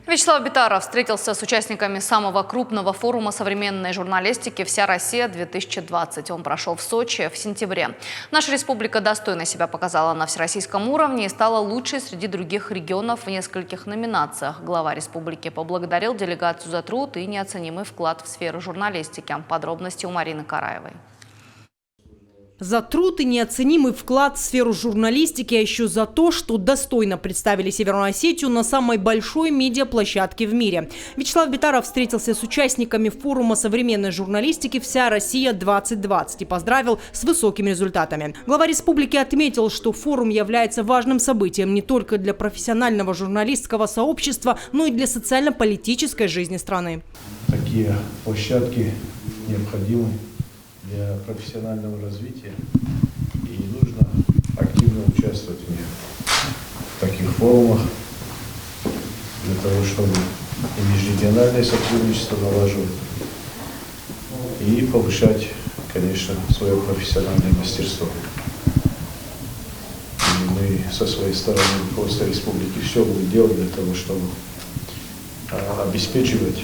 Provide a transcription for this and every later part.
Вячеслав Битаров встретился с участниками самого крупного форума современной журналистики «Вся Россия-2020». Он прошел в Сочи в сентябре. Наша республика достойно себя показала на всероссийском уровне и стала лучшей среди других регионов в нескольких номинациях. Глава республики поблагодарил делегацию за труд и неоценимый вклад в сферу журналистики. Подробности у Марины Караевой. За труд и неоценимый вклад в сферу журналистики, а еще за то, что достойно представили Северную Осетию на самой большой медиаплощадке в мире. Вячеслав Битаров встретился с участниками форума современной журналистики «Вся Россия-2020» и поздравил с высокими результатами. Глава республики отметил, что форум является важным событием не только для профессионального журналистского сообщества, но и для социально-политической жизни страны. Такие площадки необходимы для профессионального развития, и нужно активно участвовать в таких форумах для того, чтобы и межрегиональное сотрудничество налаживать, и повышать, конечно, свое профессиональное мастерство. И мы со своей стороны, руководство республики, все будем делать для того, чтобы обеспечивать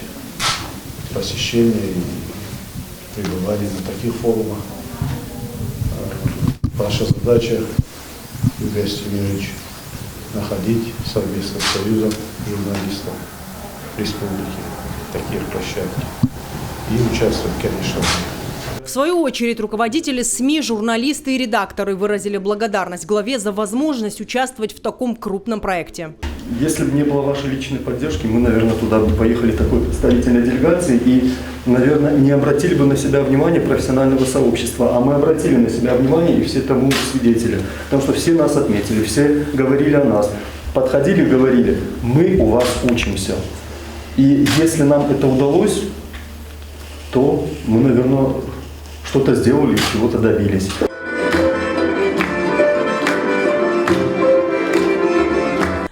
посещение и пребывали на таких форумах. Ваша задача, Юлия Степанович, находить совместно с Союзом журналистов республики такие площадки и участвовать, конечно, в них. В свою очередь, руководители СМИ, журналисты и редакторы выразили благодарность главе за возможность участвовать в таком крупном проекте. Если бы не было вашей личной поддержки, мы, наверное, туда бы поехали такой представительной делегацией и, наверное, не обратили бы на себя внимание профессионального сообщества. А мы обратили на себя внимание, и все тому свидетели. Потому что все нас отметили, все говорили о нас. Подходили и говорили: мы у вас учимся. И если нам это удалось, то мы, наверное, что-то сделали, чего-то добились.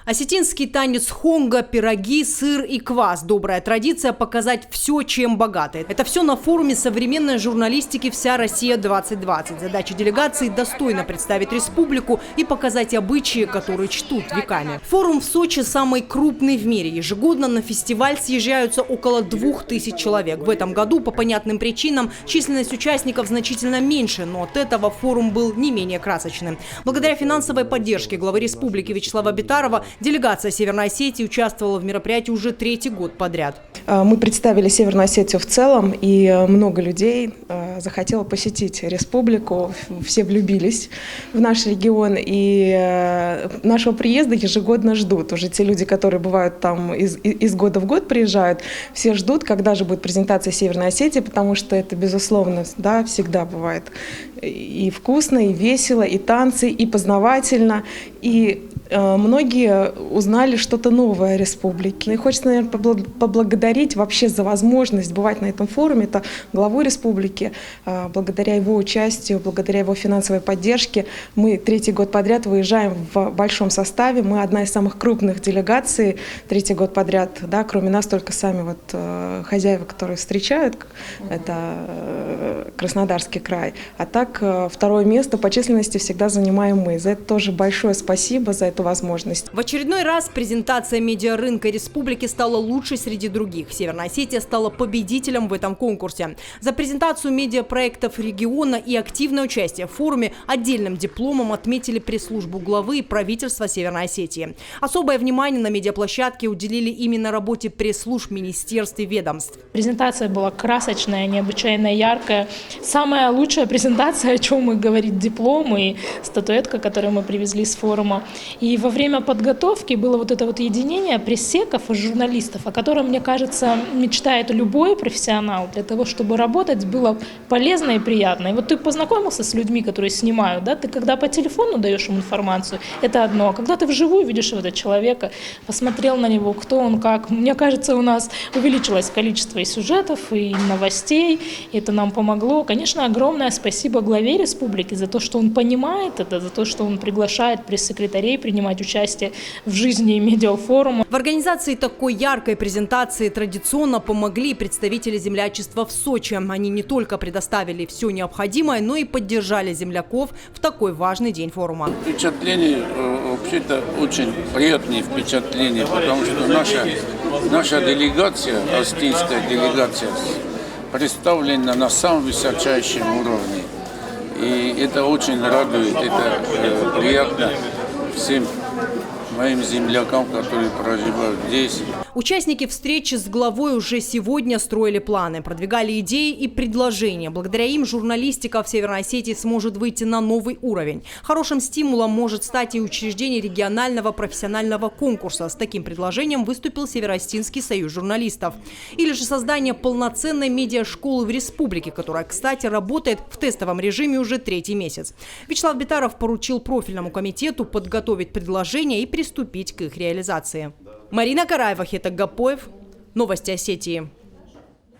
Осетинский танец хонга, пироги, сыр и квас. Добрая традиция показать все, чем богаты. Это все на форуме современной журналистики «Вся Россия-2020». Задача делегации – достойно представить республику и показать обычаи, которые чтут веками. Форум в Сочи самый крупный в мире. Ежегодно на фестиваль съезжаются около 2000 человек. В этом году по понятным причинам численность участников значительно меньше, но от этого форум был не менее красочным. Благодаря финансовой поддержке главы республики Вячеслава Битарова делегация Северной Осетии участвовала в мероприятии уже 3-й год подряд. Мы представили Северную Осетию в целом, и много людей захотело посетить республику. Все влюбились в наш регион, и нашего приезда ежегодно ждут. Уже те люди, которые бывают там из года в год приезжают, все ждут, когда же будет презентация Северной Осетии, потому что это, безусловно, да, всегда бывает и вкусно, и весело, и танцы, и познавательно, и многие узнали что-то новое о республике. И хочется, наверное, поблагодарить вообще за возможность бывать на этом форуме. Это главу республики. Благодаря его участию, благодаря его финансовой поддержке мы 3-й год подряд выезжаем в большом составе. Мы одна из самых крупных делегаций 3-й год подряд. Да, кроме нас только сами вот хозяева, которые встречают, это Краснодарский край. А так 2-е место по численности всегда занимаем мы. За это тоже большое спасибо, за эту возможность. В очередной раз презентация медиарынка республики стала лучшей среди других. Северная Осетия стала победителем в этом конкурсе. За презентацию медиапроектов региона и активное участие в форуме отдельным дипломом отметили пресс-службу главы и правительства Северной Осетии. Особое внимание на медиаплощадке уделили именно работе пресс-служб министерств и ведомств. Презентация была красочная, необычайно яркая. Самая лучшая презентация, о чем и говорит диплом и статуэтка, которую мы привезли с форума. И во время подготовки было вот это вот единение пресс-секов и журналистов, о котором, мне кажется, мечтает любой профессионал. Для того, чтобы работать, было полезно и приятно. И вот ты познакомился с людьми, которые снимают, да, ты когда по телефону даешь им информацию, это одно. А когда ты вживую видишь этого человека, посмотрел на него, кто он, как, мне кажется, у нас увеличилось количество и сюжетов, и новостей. И это нам помогло. Конечно, огромное спасибо главе республики за то, что он понимает это, за то, что он приглашает пресс-секретарей принимать участие в жизни медиафорума. В организации такой яркой презентации традиционно помогли представители землячества в Сочи. Они не только предоставили все необходимое, но и поддержали земляков в такой важный день форума. Впечатление, вообще-то, очень приятные впечатления, потому что наша Наша делегация, осетинская делегация, представлена на самом высочайшем уровне. И это очень радует, это приятно всем моим землякам, которые проживают здесь. Участники встречи с главой уже сегодня строили планы, продвигали идеи и предложения. Благодаря им журналистика в Северной Осетии сможет выйти на новый уровень. Хорошим стимулом может стать и учреждение регионального профессионального конкурса. С таким предложением выступил Северо-Осетинский союз журналистов. Или же создание полноценной медиашколы в республике, которая, кстати, работает в тестовом режиме уже 3-й месяц. Вячеслав Битаров поручил профильному комитету подготовить предложения и приступить к их реализации. Марина Караева, Хетак Гапоев. Новости Осетии.